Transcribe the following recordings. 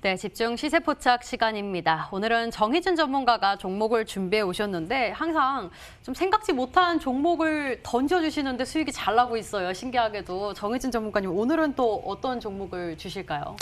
네, 집중 시세 포착 시간입니다. 오늘은 정희진 전문가가 종목을 준비해 오셨는데 항상 좀 생각지 못한 종목을 던져주시는데 수익이 잘 나고 있어요. 신기하게도. 정희진 전문가님, 오늘은 또 어떤 종목을 주실까요?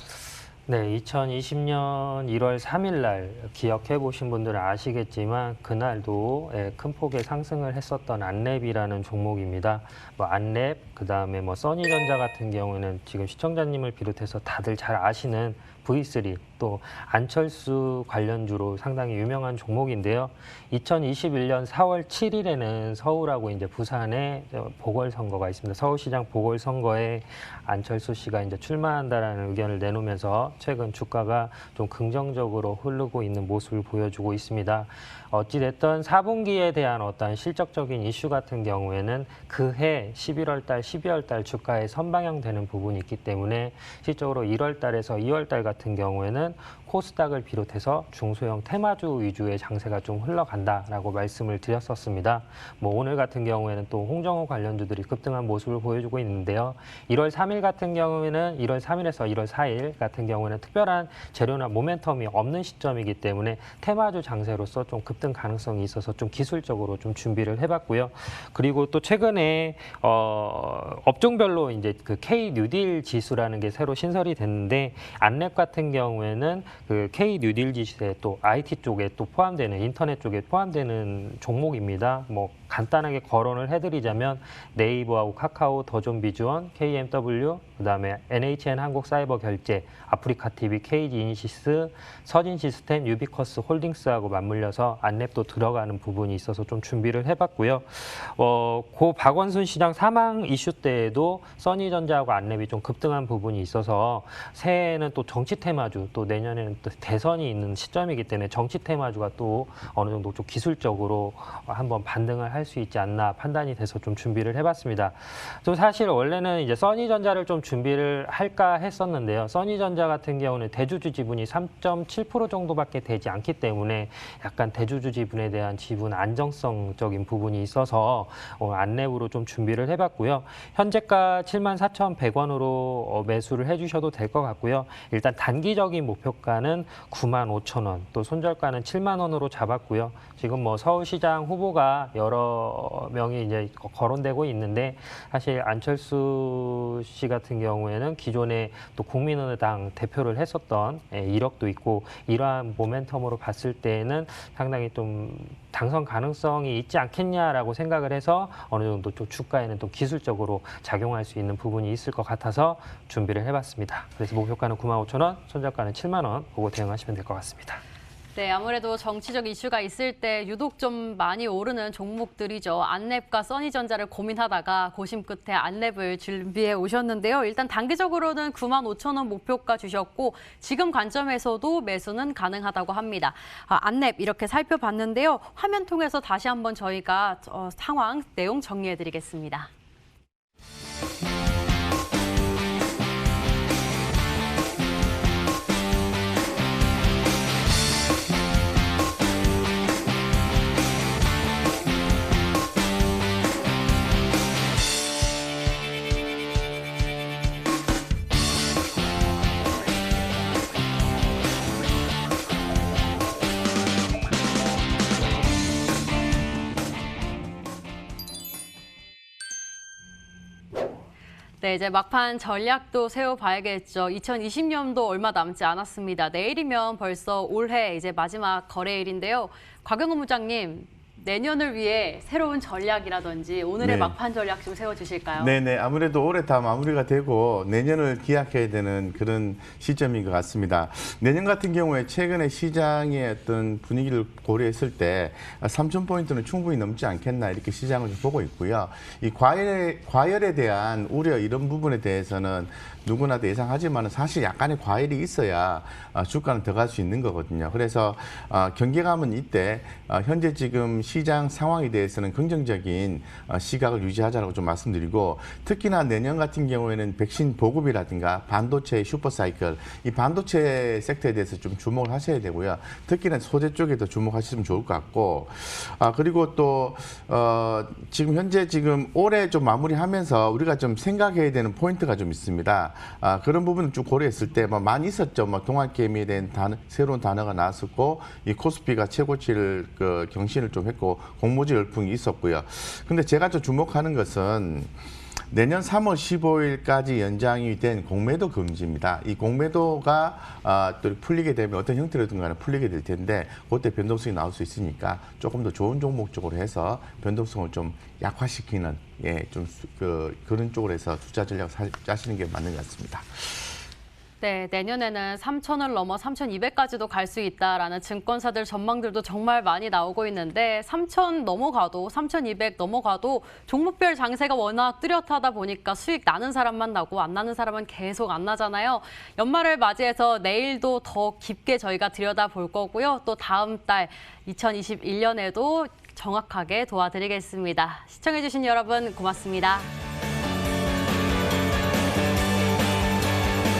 네, 2020년 1월 3일 날 기억해 보신 분들은 아시겠지만 그날도 큰 폭의 상승을 했었던 안랩이라는 종목입니다. 안랩, 그다음에 써니전자 같은 경우에는 지금 시청자님을 비롯해서 다들 잘 아시는 V3, 또 안철수 관련주로 상당히 유명한 종목인데요. 2021년 4월 7일에는 서울하고 이제 부산에 보궐선거가 있습니다. 서울시장 보궐선거에 안철수 씨가 이제 출마한다라는 의견을 내놓으면서 최근 주가가 좀 긍정적으로 흐르고 있는 모습을 보여주고 있습니다. 어찌됐든 4분기에 대한 어떤 실적적인 이슈 같은 경우에는 그해 11월 달, 12월 달 주가에 선방향되는 부분이 있기 때문에 실적으로 1월 달에서 2월 달 같은 경우에는 코스닥을 비롯해서 중소형 테마주 위주의 장세가 좀 흘러간다라고 말씀을 드렸었습니다. 오늘 같은 경우에는 또 홍정호 관련주들이 급등한 모습을 보여주고 있는데요. 1월 3일 같은 경우에는 1월 3일에서 1월 4일 같은 경우에는 특별한 재료나 모멘텀이 없는 시점이기 때문에 테마주 장세로서 좀 급등 가능성이 있어서 좀 기술적으로 좀 준비를 해봤고요. 그리고 또 최근에 업종별로 이제 그 K 뉴딜 지수라는 게 새로 신설이 됐는데 안랩 같은 경우에는 그 K 뉴딜 지수에 또 IT 쪽에 또 포함되는 인터넷 쪽에 포함되는 종목입니다. 간단하게 거론을 해드리자면 네이버하고 카카오, 더존비주원, KMW, 그다음에 NHN 한국사이버결제, 아프리카TV, KG이니시스, 서진시스템, 유비커스 홀딩스하고 맞물려서 안랩도 들어가는 부분이 있어서 좀 준비를 해봤고요. 고 박원순 시장 사망 이슈 때에도 써니전자하고 안랩이 좀 급등한 부분이 있어서 새해에는 또 정치 테마주, 또 내년에는 또 대선이 있는 시점이기 때문에 정치 테마주가 또 어느 정도 좀 기술적으로 한번 반등을 할 수 있지 않나 판단이 돼서 좀 준비를 해봤습니다. 좀 사실 원래는 이제 써니전자를 좀 준비를 할까 했었는데요. 써니전자 같은 경우는 대주주 지분이 3.7% 정도밖에 되지 않기 때문에 약간 대주주 지분에 대한 지분 안정성적인 부분이 있어서 안랩으로 좀 준비를 해봤고요. 현재가 74,100원으로 매수를 해주셔도 될 것 같고요. 일단 단기적인 목표가는 95,000원, 또 손절가는 7만 원으로 잡았고요. 지금 서울시장 후보가 여러 명이 이제 거론되고 있는데 사실 안철수 씨 같은 경우에는 기존에 또 국민의당 대표를 했었던 이력도 있고 이러한 모멘텀으로 봤을 때에는 상당히 좀 당선 가능성이 있지 않겠냐라고 생각을 해서 어느 정도 좀 주가에는 또 기술적으로 작용할 수 있는 부분이 있을 것 같아서 준비를 해봤습니다. 그래서 목표가는 95,000원, 손절가는 7만 원 보고 대응하시면 될 것 같습니다. 네, 아무래도 정치적 이슈가 있을 때 유독 좀 많이 오르는 종목들이죠. 안랩과 써니전자를 고민하다가 고심 끝에 안랩을 준비해 오셨는데요. 일단 단기적으로는 95,000원 목표가 주셨고 지금 관점에서도 매수는 가능하다고 합니다. 안랩 이렇게 살펴봤는데요. 화면 통해서 다시 한번 저희가 상황 내용 정리해 드리겠습니다. 네, 이제 막판 전략도 세워봐야겠죠. 2020년도 얼마 남지 않았습니다. 내일이면 벌써 올해 이제 마지막 거래일인데요. 곽영훈 부장님, 내년을 위해 새로운 전략이라든지 오늘의 막판 전략 좀 세워주실까요? 네네, 아무래도 올해 다 마무리가 되고 내년을 기약해야 되는 그런 시점인 것 같습니다. 내년 같은 경우에 최근에 시장의 어떤 분위기를 고려했을 때 3,000포인트는 충분히 넘지 않겠나 이렇게 시장을 좀 보고 있고요. 이 과열에 대한 우려 이런 부분에 대해서는 누구나 도 예상하지만 사실 약간의 과열이 있어야 주가는 더 갈 수 있는 거거든요. 그래서 경계감은 이때 현재 지금 시장 상황에 대해서는 긍정적인 시각을 유지하자라고 좀 말씀드리고 특히나 내년 같은 경우에는 백신 보급이라든가 반도체 슈퍼사이클 이 반도체 섹터에 대해서 좀 주목을 하셔야 되고요. 특히나 소재 쪽에 더 주목하시면 좋을 것 같고 그리고 또 지금 현재 지금 올해 좀 마무리하면서 우리가 좀 생각해야 되는 포인트가 좀 있습니다. 그런 부분을 쭉 고려했을 때 많이 있었죠. 동학개미에 대한 새로운 단어가 나왔었고 이 코스피가 최고치를 경신을 좀 했고 공모주 열풍이 있었고요. 근데 제가 좀 주목하는 것은 내년 3월 15일까지 연장이 된 공매도 금지입니다. 이 공매도가 또 풀리게 되면 어떤 형태로든 간에 풀리게 될 텐데 그때 변동성이 나올 수 있으니까 조금 더 좋은 종목 쪽으로 해서 변동성을 좀 약화시키는 그런 쪽으로 해서 투자 전략 짜시는 게 맞는 것 같습니다. 네, 내년에는 3,000을 넘어 3,200까지도 갈 수 있다라는 증권사들 전망들도 정말 많이 나오고 있는데 3,000 넘어가도 3,200 넘어가도 종목별 장세가 워낙 뚜렷하다 보니까 수익 나는 사람만 나고 안 나는 사람은 계속 안 나잖아요. 연말을 맞이해서 내일도 더 깊게 저희가 들여다볼 거고요. 또 다음 달 2021년에도 정확하게 도와드리겠습니다. 시청해주신 여러분 고맙습니다.